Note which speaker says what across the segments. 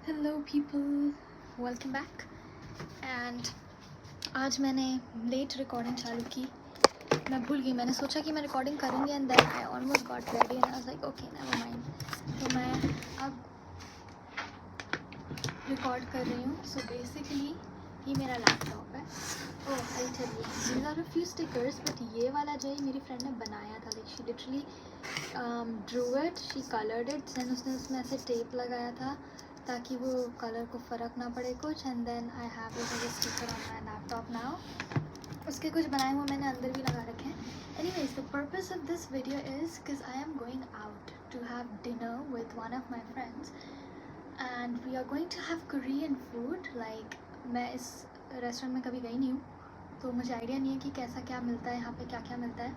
Speaker 1: Hello people, welcome back. And आज मैंने late recording चालू की। मैं भूल गई, मैंने सोचा कि मैं रिकॉर्डिंग करूँगी and then I almost got ready and I was like okay never mind. तो मैं अब रिकॉर्ड कर रही हूँ। सो बेसिकली ये मेरा लैपटॉप है। Oh I tell you, these are a few stickers, but ये वाला जो है मेरी फ्रेंड ने बनाया था। Like she literally drew it, she coloured it, then उसने उसमें ऐसे टेप लगाया था ताकि वो कलर को फ़र्क ना पड़े कुछ। And then I have it as a sticker on my laptop now. उसके कुछ बनाए हुए मैंने अंदर भी लगा रखे हैं। Anyways, the purpose of this video is because I am going out to have dinner with one of my friends and we are going to have Korean food. Like मैं इस रेस्टोरेंट में कभी गई नहीं हूँ, तो मुझे आइडिया नहीं है कि कैसा क्या मिलता है, यहाँ पे क्या क्या मिलता है।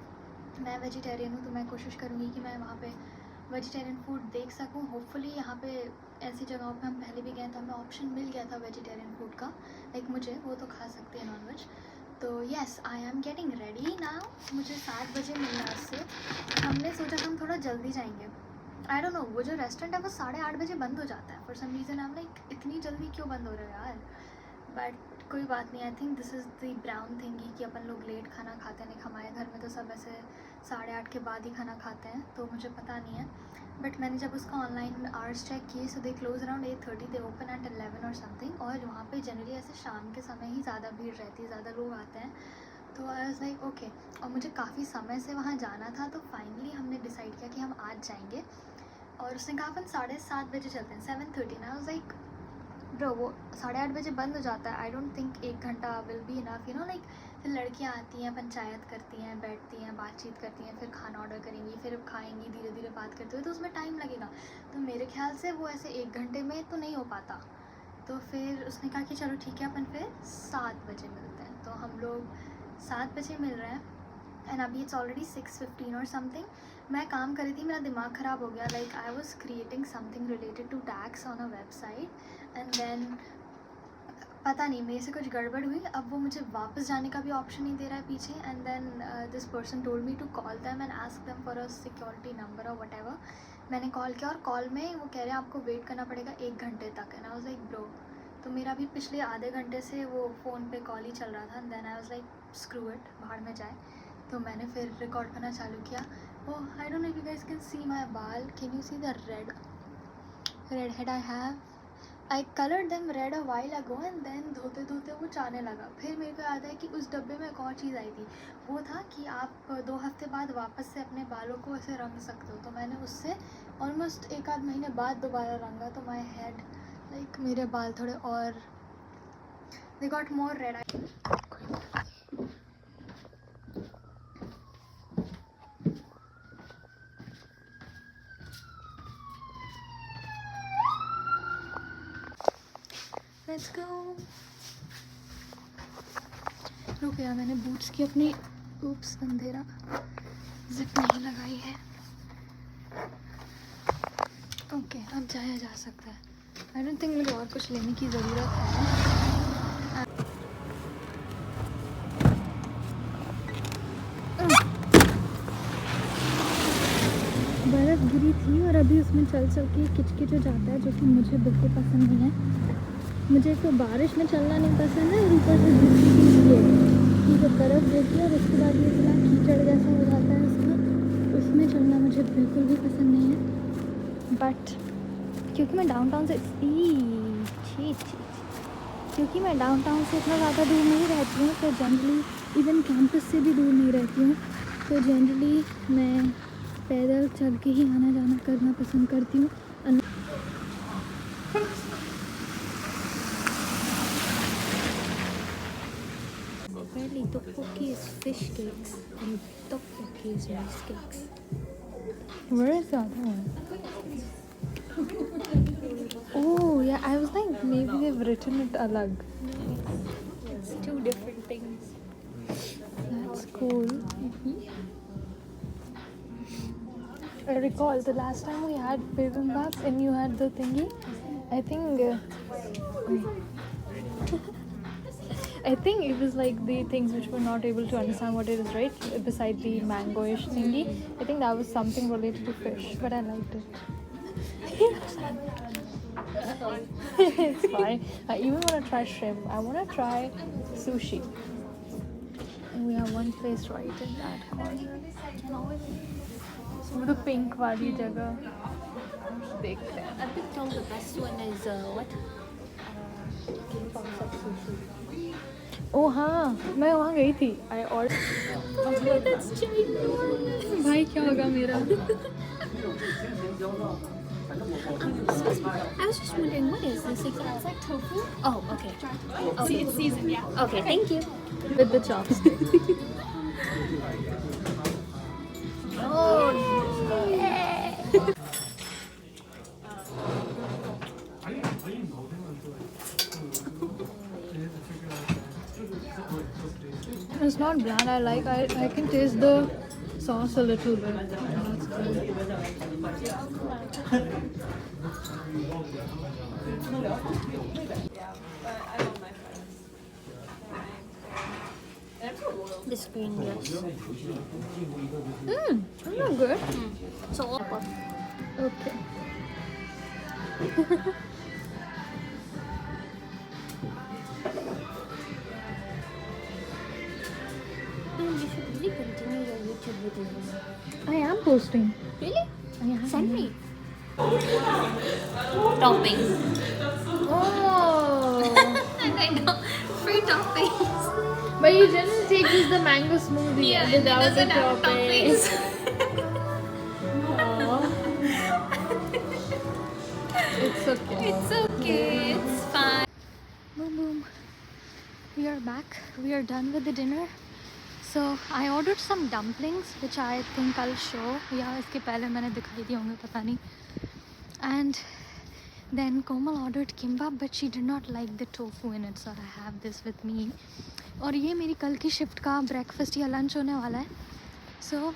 Speaker 1: मैं वेजिटेरियन हूँ, तो मैं कोशिश करूँगी कि मैं वहाँ पे वेजिटेरियन फूड देख सकूँ। होपफुली यहाँ पे ऐसी जगहों पे हम पहले भी गए तो हमें ऑप्शन मिल गया था वेजिटेरियन फूड का। लाइक मुझे वो तो खा सकती है नॉनवेज। तो yes, I am getting ready now. मुझे 7 बजे मिलना है उससे। हमने सोचा था हम थोड़ा जल्दी जाएंगे। आई डोंट नो, वो जो रेस्टोरेंट है वो 8:30 बजे बंद हो जाता है फॉर सम रीज़न। हम लाइक इतनी जल्दी क्यों बंद हो रहा है यार, बट कोई बात नहीं। I think this is the brown थिंगी कि अपन लोग लेट खाना खाते हैं। नहीं, हमारे घर में तो सब ऐसे 8:30 के बाद ही खाना खाते हैं, तो मुझे पता नहीं है। बट मैंने जब उसका ऑनलाइन आवर्स चेक किए, so they close around 8:30, they open at 11 और समथिंग। और वहाँ पे जनरली ऐसे शाम के समय ही ज़्यादा भीड़ रहती है, ज़्यादा लोग आते हैं। तो आई वाज लाइक ओके। और मुझे काफ़ी समय से वहाँ जाना था, तो फाइनली हमने डिसाइड किया कि हम आज जाएंगे। और उसने कहा अपन 7:30 बजे चलते हैं, 7:30 ना। आई वाज लाइक ब्रो, वो 8:30 बजे बंद हो जाता है। आई डोंट थिंक 1 घंटा will be enough, you know. Like फिर लड़कियां आती हैं, पंचायत करती हैं, बैठती हैं, बातचीत करती हैं, फिर खाना ऑर्डर करेंगी, फिर खाएंगी, धीरे धीरे बात करते हुए, तो उसमें टाइम लगेगा। तो मेरे ख्याल से वो ऐसे 1 घंटे में तो नहीं हो पाता। तो फिर उसने कहा कि चलो ठीक है, अपन फिर 7 बजे मिलते हैं। तो हम लोग 7 बजे मिल रहे हैं एंड अभी इट्स ऑलरेडी 6:15 और समथिंग। मैं काम कर रही थी, मेरा दिमाग ख़राब हो गया। Like I was creating something related to tax on a website and then पता नहीं मेरे से कुछ गड़बड़ हुई। अब वो मुझे वापस जाने का भी ऑप्शन नहीं दे रहा है पीछे। And then this person told me to call them and ask them for a security number और वट। मैंने कॉल किया और कॉल में वो कह रहे हैं आपको वेट करना पड़ेगा 1 घंटे तक। And I was like bro, तो मेरा भी पिछले आधे घंटे से वो फ़ोन पे कॉल ही चल रहा था। And then I was like screw it, बाहर में जाए। तो मैंने फिर रिकॉर्ड करना चालू किया। Oh, I don't know if you guys can see my बाल। Can you see the red head I have? I coloured them red a while ago and then धोते धोते वो जाने लगा। फिर मेरे को याद है कि उस डब्बे में एक और चीज़ आई थी। वो था कि आप 2 हफ्ते बाद वापस से अपने बालों को ऐसे रंग सकते हो। तो मैंने उससे ऑलमोस्ट 1 आध महीने बाद दोबारा रंगा। तो माई हेड, लाइक मेरे बाल थोड़े और they got more red. Let's go. रुक यार, मैंने बूट्स की अपनी ऊप्स अंधेरा जिप नहीं लगाई है। ओके, अब जाया जा सकता है। आई डोंट थिंक मुझे और कुछ लेने की ज़रूरत है। बर्फ़ गिरी थी और अभी उसमें चल चल के किचकिच हो जाता है, जो कि मुझे बिल्कुल पसंद नहीं है। मुझे एक तो बारिश में चलना नहीं पसंद है और ऊपर से दूसरी चीज़ ये कि जब बर्फ़ गिरती है और उसके बाद ये इतना कीचड़ जैसा हो जाता है उसमें चलना मुझे बिल्कुल भी पसंद नहीं है। बट क्योंकि मैं डाउनटाउन से क्योंकि मैं डाउनटाउन से इतना ज़्यादा दूर नहीं रहती हूँ, तो जनरली इवन कैंपस से भी दूर नहीं रहती हूँ, तो जनरली मैं पैदल चल के ही आना जाना करना पसंद करती हूँ। Apparently, tteokbokki is fish cakes and tteokbokki is rice cakes. Where is the other one? Oh yeah, I was like maybe they've written it alag.
Speaker 2: It's 2 different things.
Speaker 1: That's cool. I recall the last time we had bibimbap and you had the thingy. I think I think it was like the things which were not able to understand what it is, right? Beside the mangoish thingy, I think that was something related to fish, but I liked it.
Speaker 2: It's fine. I even want to try shrimp. I want to try sushi. And we have one place right in that corner. वो तो pink वाली जगह देखते हैं.
Speaker 3: I think the best one is what? Kimbap sushi.
Speaker 2: ओ हाँ, मैं वहाँ गई थी. I ordered.
Speaker 3: That's ginormous.
Speaker 2: भाई क्या होगा मेरा?
Speaker 3: I was just wondering, what is this exactly?
Speaker 1: It's like tofu.
Speaker 3: Oh, okay.
Speaker 1: See, it's seasoned, yeah.
Speaker 3: Okay, thank you.
Speaker 2: With the chopstick. It's not bland. I can taste the sauce a little bit. That's good.
Speaker 3: The screen, yes.
Speaker 2: It's not good.
Speaker 3: So,
Speaker 2: Okay.
Speaker 3: you should really continue your YouTube videos.
Speaker 2: I am posting.
Speaker 3: Really?
Speaker 2: I am.
Speaker 3: Send me. Topping.
Speaker 2: Oh.
Speaker 3: I know. Free toppings.
Speaker 2: But you didn't take just the mango smoothie
Speaker 3: Yeah, and it
Speaker 2: without the
Speaker 3: doesn't have
Speaker 2: toppings.
Speaker 3: toppings.
Speaker 2: Aw. It's okay.
Speaker 3: It's okay. It's fine.
Speaker 1: Boom boom. We are back. We are done with the dinner. So I ordered some dumplings, which I think I'll show. Yeah, इसके पहले मैंने दिखाई दिए होंगे पता नहीं. And then Komal ordered kimbap, but she did not like the tofu in it, so I have this with me. और ये मेरी कल की शिफ्ट का ब्रेकफास्ट या लंच होने वाला है. So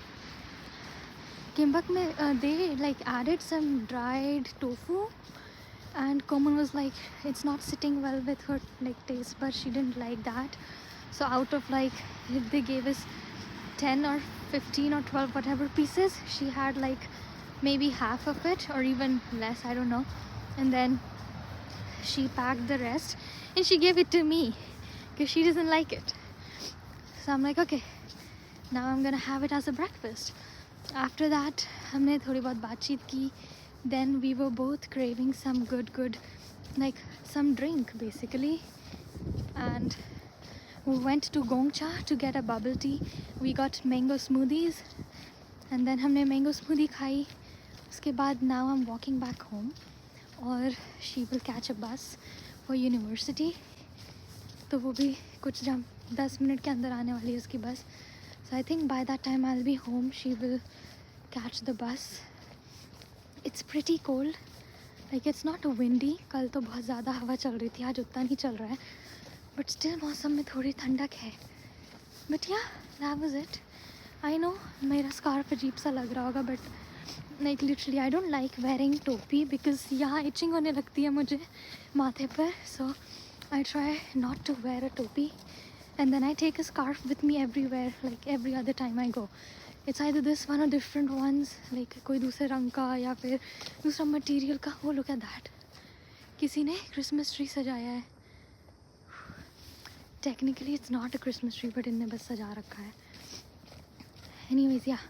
Speaker 1: kimbap में they like added some dried tofu, and Komal was like, it's not sitting well with her like taste, but she didn't like that. So out of like, if they gave us 10 or 15 or 12 whatever pieces, she had like maybe half of it or even less, I don't know. And then she packed the rest and she gave it to me because she doesn't like it. So I'm like, okay, now I'm gonna have it as a breakfast. After that, हमने थोड़ी बहुत बातचीत की. Then we were both craving some good like some drink basically, and we went to Gongcha to get a bubble tea. We got mango smoothies, and then हमने mango smoothie खाई. उसके बाद now I'm walking back home, और she will catch a bus for university. तो वो भी कुछ 10 minute के अंदर आने वाली है उसकी बस. So I think by that time I'll be home. She will catch the bus. It's pretty cold. Like it's not windy. कल तो बहुत ज़्यादा हवा चल रही थी, आज उतना नहीं चल रहा है. But still मौसम में थोड़ी ठंडक है. But yeah, that was it. I know मेरा scarf अजीब सा लग रहा होगा, but like literally I don't like wearing टोपी because यहाँ itching होने लगती है मुझे माथे पर. So I try not to wear a टोपी, and then I take a scarf with me everywhere, like every other time I go. It's either this one or different ones, like कोई दूसरे रंग का या फिर दूसरा मटेरियल का. वो look at that, किसी ने क्रिसमस ट्री सजाया है. Technically it's not a Christmas tree, but इनने बस सजा रखा है. Anyways, yeah.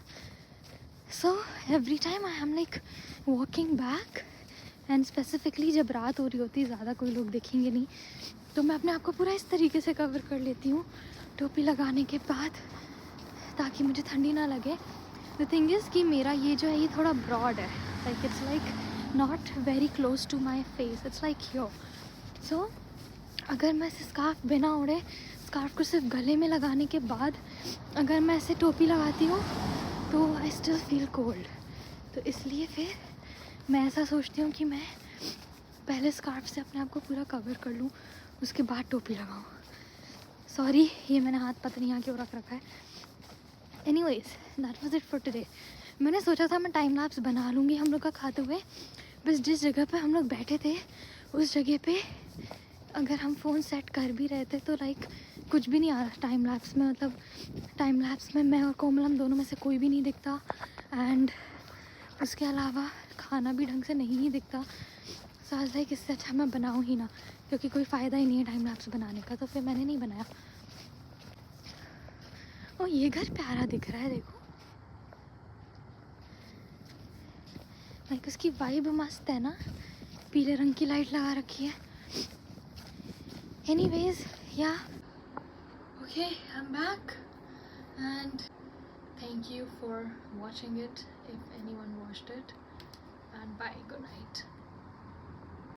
Speaker 1: So every time I am like walking back, and specifically जब रात हो रही होती, ज़्यादा कोई लोग देखेंगे नहीं, तो मैं अपने आप को पूरा इस तरीके से कवर कर लेती हूँ टोपी लगाने के बाद, ताकि मुझे ठंडी ना लगे. The thing is कि मेरा ये जो है ये थोड़ा broad है, like it's like not very close to my face, it's like here. So अगर मैं ऐसे स्कार्फ बिना ओढ़े, स्कार्फ को सिर्फ गले में लगाने के बाद अगर मैं ऐसे टोपी लगाती हूँ तो आई स्टिल फील कोल्ड. तो इसलिए फिर मैं ऐसा सोचती हूँ कि मैं पहले स्कार्फ से अपने आप को पूरा कवर कर लूँ, उसके बाद टोपी लगाऊँ. सॉरी, ये मैंने हाथ पता नहीं यहाँ क्यों रख रखा है. Anyways, that was it for today. मैंने सोचा था मैं टाइम लैप्स बना लूँगी हम लोग का खाते हुए, बस जिस जगह पे हम लोग बैठे थे उस जगह पे अगर हम फ़ोन सेट कर भी रहे थे तो लाइक कुछ भी नहीं आ रहा टाइम लैप्स में. मतलब टाइम लैप्स में मैं और कोमल हम दोनों में से कोई भी नहीं दिखता, एंड उसके अलावा खाना भी ढंग से नहीं दिखता. सो आज लाइक इससे अच्छा मैं बनाऊँ ही ना, क्योंकि कोई फ़ायदा ही नहीं है टाइम लैप्स बनाने का, तो फिर मैंने नहीं बनाया। ओ ये घर प्यारा दिख रहा है, देखो लाइक उसकी वाइब मस्त है ना, पीले रंग की लाइट लगा रखी है। एनीवेज या okay, I am back and thank you for watching it if anyone watched it, and bye, good night.